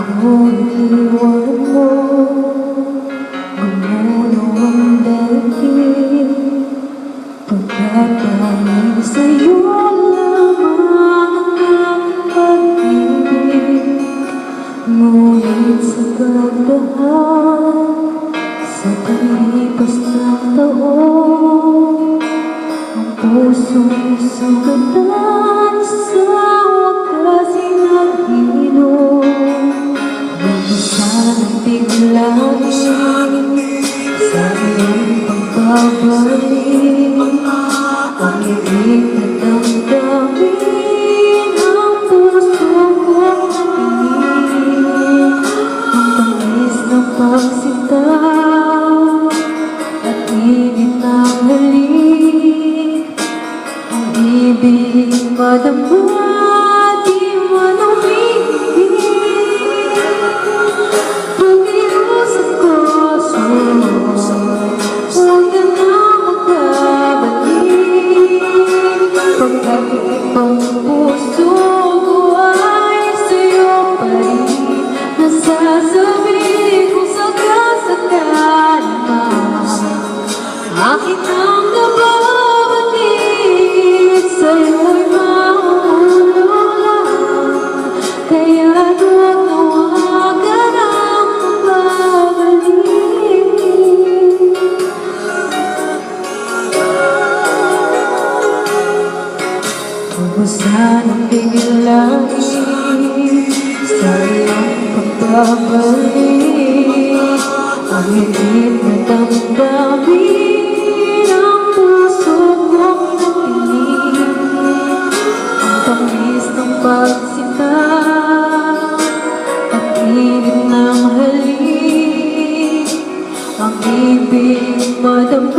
Ako'y iwan mo, gumulo ang daigdig. Pagkakaling sa'yo lamang ang pag-ibig. Ngunit sa pagdaan sa palipas ng taon, ang puso'y sugatan sa wakas naghihilom. Sanang biglain sa iyong pagbabalik, ang ibig na damdamin ang puso kong napinig. Ang tamis ng pagsinta at init ng halik, ang ibig madama di man umibig. Ang puso ko ay sa'yo pa rin. Nasasabi kung sakasakali man akin ang nababalik, sa'yo'y maulula. Kaya't huwag nawagan ang pagbabalik. Ubusan ang biglain sa iyong pagbabalik, ang init na damdamin ang puso kong napinig. Ang tamis ng pagsinta at init ng halik, ang ibig madama